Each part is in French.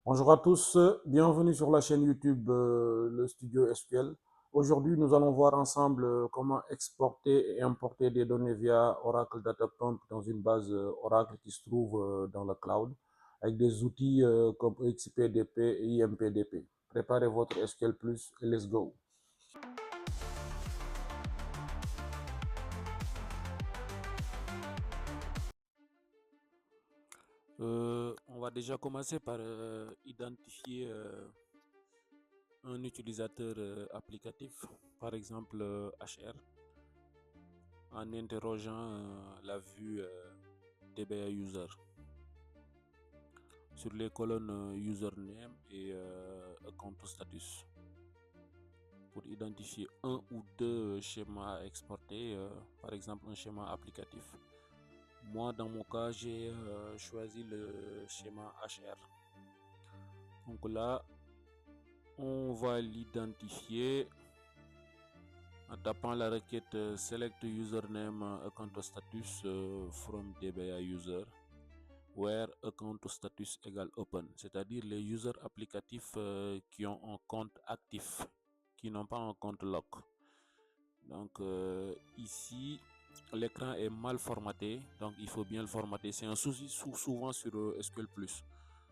Bonjour à tous, bienvenue sur la chaîne YouTube le Studio SQL. Aujourd'hui, nous allons voir ensemble comment exporter et importer des données via Oracle Data Pump dans une base Oracle qui se trouve dans le cloud avec des outils comme XPDP et IMPDP. Préparez votre SQL Plus et let's go. On va déjà commencer par identifier un utilisateur applicatif, par exemple HR, en interrogeant la vue DBA User sur les colonnes username et account status pour identifier un ou deux schémas à exporter, par exemple un schéma applicatif. Moi, dans mon cas, j'ai choisi le schéma HR. Donc là, on va l'identifier en tapant la requête select username account status from DBA user where account status égale open, c'est-à-dire les users applicatifs qui ont un compte actif, qui n'ont pas un compte lock. Donc ici, l'écran est mal formaté, donc il faut bien le formater. C'est un souci souvent sur SQL+.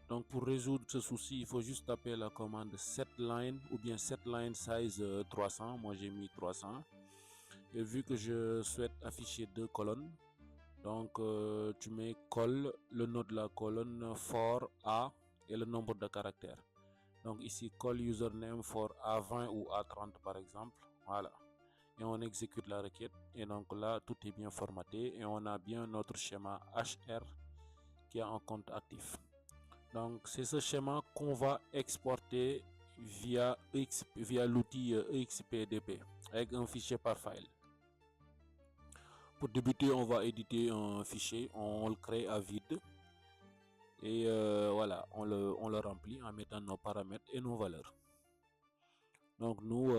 Donc pour résoudre ce souci, il faut juste taper la commande setLine ou bien setLine size 300. Moi j'ai mis 300. Et vu que je souhaite afficher deux colonnes, donc tu mets col, le nom de la colonne for A et le nombre de caractères. Donc ici call username for A20 ou A30 par exemple. Voilà. Et on exécute la requête. Et donc là, tout est bien formaté et on a bien notre schéma HR qui a un compte actif. Donc c'est ce schéma qu'on va exporter via l'outil EXPDP avec un fichier par file. Pour débuter, on va éditer un fichier, on le crée à vide et voilà, on le remplit en mettant nos paramètres et nos valeurs. Donc nous,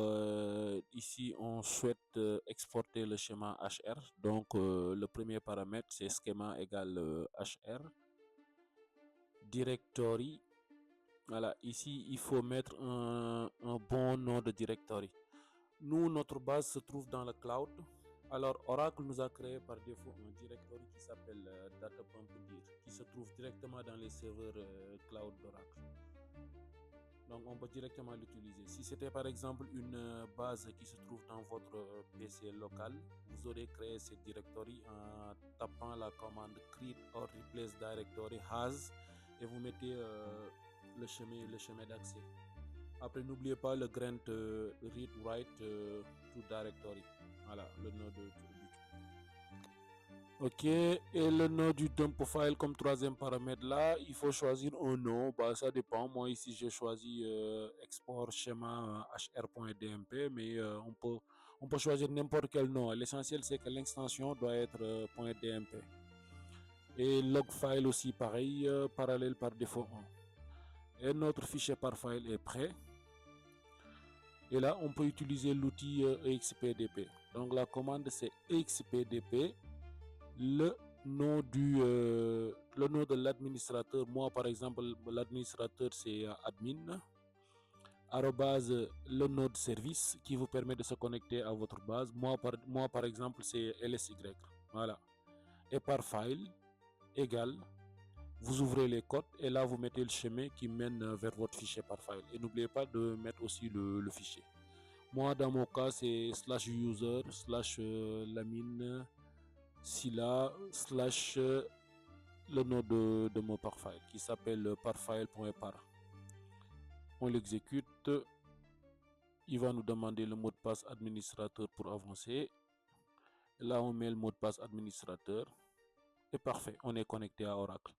ici, on souhaite exporter le schéma HR. Donc le premier paramètre, c'est schema égale HR. Directory. Voilà, ici, il faut mettre un bon nom de directory. Nous, notre base se trouve dans le cloud. Alors, Oracle nous a créé par défaut un directory qui s'appelle DataPumpDir, qui se trouve directement dans les serveurs cloud d'Oracle. Donc, on peut directement l'utiliser. Si c'était par exemple une base qui se trouve dans votre PC local, vous aurez créé cette directory en tapant la commande create or replace directory has et vous mettez le chemin d'accès. Après, n'oubliez pas le grant read write to directory. Voilà, le nom du tout. Ok, et le nom du dump file comme troisième paramètre là, il faut choisir un nom. Bah, ça dépend. Moi, ici, j'ai choisi export schéma hr.dmp, mais on peut choisir n'importe quel nom. L'essentiel, c'est que l'extension doit être .dmp. Et log file aussi, pareil, parallèle par défaut 1. Et notre fichier par file est prêt. Et là, on peut utiliser l'outil EXPDP. Donc la commande c'est EXPDP, le nom de l'administrateur. Moi, par exemple, l'administrateur c'est admin. Arrobase le nom de service qui vous permet de se connecter à votre base. Moi par exemple, c'est LSY. Voilà. Et par file égale. Vous ouvrez les codes et là vous mettez le chemin qui mène vers votre fichier par file. Et n'oubliez pas de mettre aussi le fichier. Moi, dans mon cas, c'est slash user, slash lamine, sila, slash le nom de mon parfile qui s'appelle parfile.par. On l'exécute. Il va nous demander le mot de passe administrateur pour avancer. Là, on met le mot de passe administrateur. Et parfait, on est connecté à Oracle.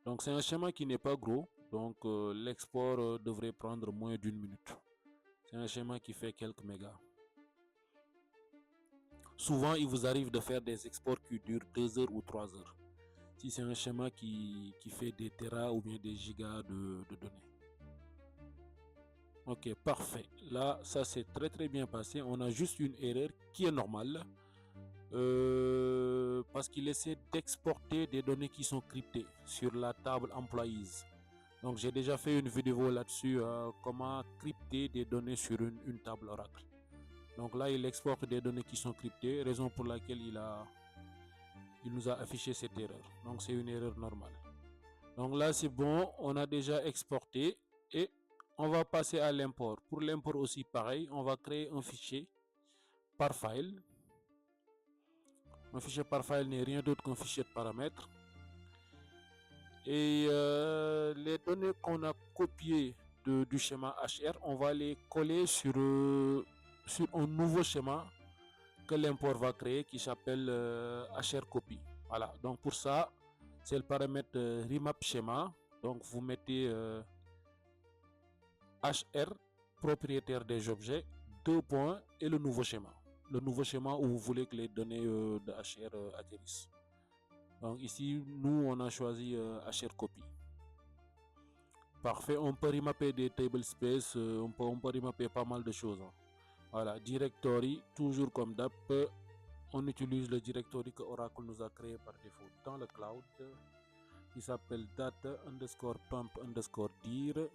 Donc, c'est un schéma qui n'est pas gros. Donc, l'export devrait prendre moins d'une minute. C'est un schéma qui fait quelques mégas. Souvent, il vous arrive de faire des exports qui durent 2 heures ou 3 heures. Si c'est un schéma qui fait des terras ou bien des gigas de données. Ok, parfait. Là, ça s'est très bien passé. On a juste une erreur qui est normale. Parce qu'il essaie d'exporter des données qui sont cryptées sur la table employees. Donc j'ai déjà fait une vidéo là-dessus, comment crypter des données sur une table Oracle. Donc là, il exporte des données qui sont cryptées, raison pour laquelle il nous a affiché cette erreur. Donc c'est une erreur normale. Donc là, c'est bon, on a déjà exporté et on va passer à l'import. Pour l'import aussi, pareil, on va créer un fichier par file. Un fichier par file n'est rien d'autre qu'un fichier de paramètres. Et les données qu'on a copiées du schéma HR, on va les coller sur un nouveau schéma que l'import va créer qui s'appelle HR copy. Voilà, donc pour ça, c'est le paramètre remap schéma. Donc vous mettez HR, propriétaire des objets, 2 points et le nouveau schéma. Le nouveau schéma où vous voulez que les données de HR atterrissent. Donc ici, nous, on a choisi HR copy. Parfait, on peut remapper des table space, on peut remapper pas mal de choses. Hein. Voilà, directory, toujours comme d'hab, on utilise le directory que Oracle nous a créé par défaut dans le cloud, qui s'appelle data underscore pump underscore dir.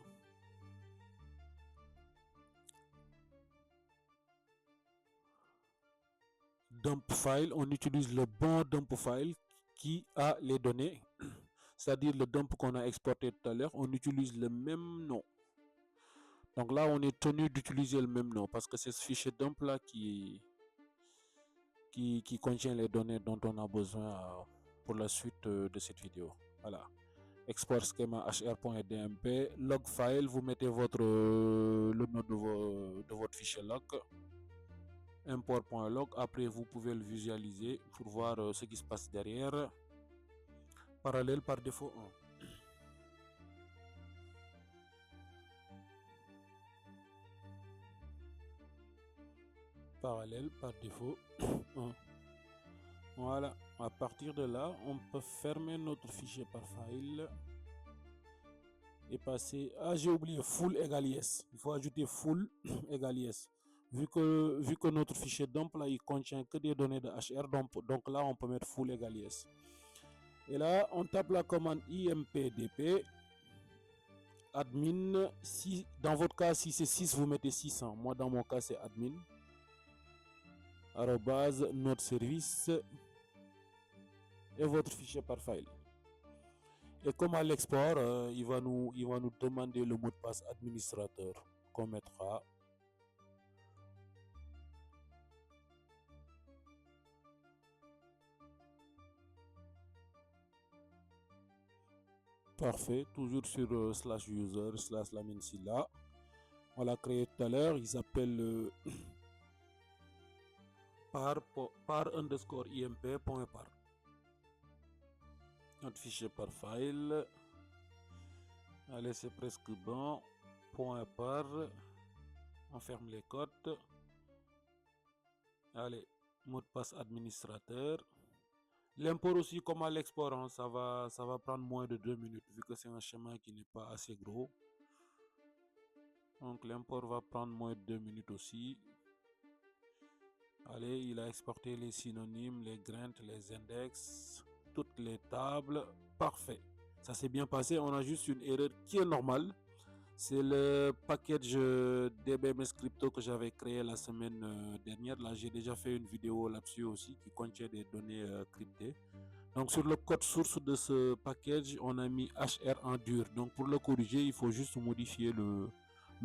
Dump file, on utilise le bon dump file qui a les données, c'est-à-dire le dump qu'on a exporté tout à l'heure, on utilise le même nom. Donc là, on est tenu d'utiliser le même nom parce que c'est ce fichier dump là qui contient les données dont on a besoin pour la suite de cette vidéo. Voilà. Export schema hr.dmp, log file, vous mettez le nom de votre fichier log. Import.log, après vous pouvez le visualiser pour voir ce qui se passe derrière. Parallèle par défaut 1. Parallèle par défaut 1. Voilà, à partir de là, on peut fermer notre fichier par file et passer. Ah, j'ai oublié, full égale yes. Il faut ajouter full égale yes. Vu que notre fichier dump là, il contient que des données de HR, donc là, on peut mettre full égale yes. Et là, on tape la commande impdp admin. Si, dans votre cas, si c'est 6, vous mettez 600. Moi, dans mon cas, c'est admin. Arrobase notre service et votre fichier par file. Et comme à l'export, il va nous demander le mot de passe administrateur qu'on mettra. Parfait, toujours sur /user /laminsilla. On l'a créé tout à l'heure, il s'appelle par underscore imp.par. Notre fichier par file. Allez, c'est presque bon. .par. On ferme les cotes. Allez, mot de passe administrateur. L'import aussi, comme à l'export, hein, ça va prendre moins de 2 minutes vu que c'est un schéma qui n'est pas assez gros. Donc l'import va prendre moins de 2 minutes aussi. Allez, il a exporté les synonymes, les grants, les index, toutes les tables. Parfait. Ça s'est bien passé. On a juste une erreur qui est normale. C'est le package DBMS Crypto que j'avais créé la semaine dernière. Là, j'ai déjà fait une vidéo là-dessus aussi qui contient des données cryptées. Donc, sur le code source de ce package, on a mis HR en dur. Donc, pour le corriger, il faut juste modifier le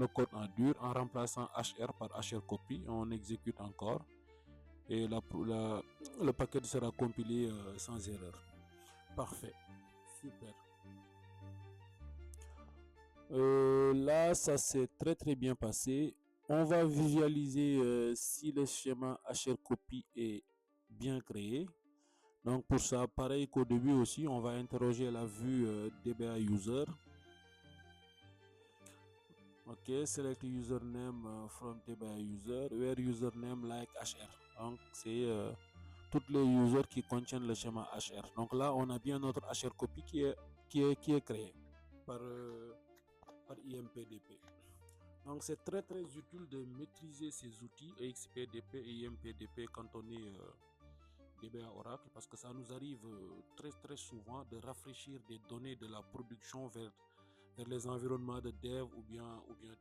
code en dur en remplaçant HR par HR copy. On exécute encore. Et le package sera compilé sans erreur. Parfait. Super. Là, ça s'est très bien passé. On va visualiser si le schéma HR copy est bien créé. Donc pour ça, pareil qu'au début aussi, on va interroger la vue DBA user. Ok, select username from DBA user, where username like HR. Donc c'est toutes les users qui contiennent le schéma HR. Donc là, on a bien notre HR copy qui est créé par IMPDP. Donc c'est très utile de maîtriser ces outils EXPDP et IMPDP quand on est DBA Oracle parce que ça nous arrive très souvent de rafraîchir des données de la production vers les environnements de dev ou bien DUA.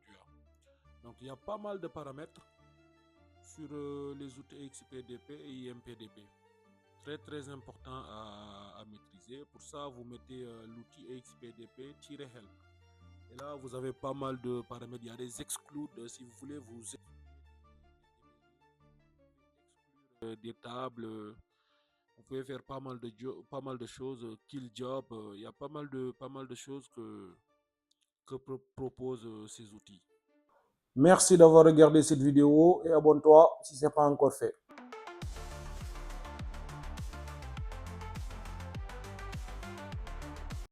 Donc il y a pas mal de paramètres sur les outils XPDP et IMPDB. Très important à maîtriser. Pour ça, vous mettez l'outil XPDP-help. Et là, vous avez pas mal de paramètres. Il y a des excludes. Si vous voulez, vous excluez des tables. Vous pouvez faire pas mal de choses. Kill job. Il y a pas mal de choses que proposent ces outils. Merci d'avoir regardé cette vidéo et abonne-toi si ce n'est pas encore fait.